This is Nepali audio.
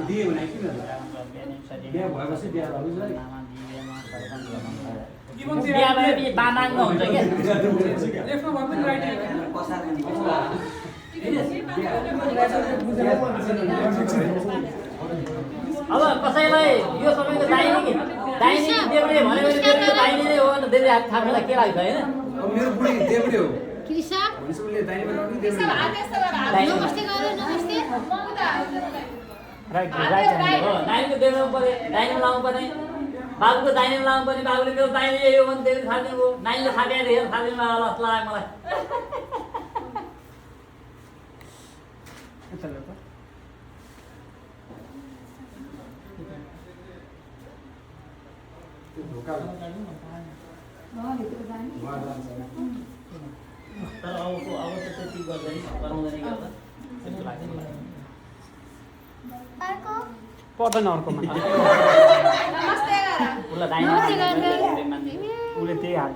दिए भने किन बिहा भएपछि बिहा गर्नु छ बिहा भएपछि बामाग्नु हुन्छ क्या लेफ्टमा भए पनि राइट अब कसैलाई यो सबैको दाहिने देब्रे भन्यो भने त्यो दाहिने नै हो भने देब्रे हात थाप्नलाई के लाग्छ हैन मेरो बुढी देब्रे हो कृषा भनेपछि उसले दाहिनेबाट पनि देब्रे नमस्ते गरे नमस्ते राइट हो दाहिनेको देब्रेमा पर्यो दाहिनेमा लाउनु पर्ने बाबुको दाहिनेमा लाउनु पर्ने बाबुले मेरो दाहिने यही हो भने देब्रे थाप्ने हो नानीले थापेर हेर थाप्ने जस्तो लाग्यो मलाई तर अब त त्यति गर्दैन गराउँदैन गर्दा त्यस्तो लाग्छ मलाई पर्दैन अर्कोमा उसलाई दाहिने नमस्ते गरे उसले त्यही हात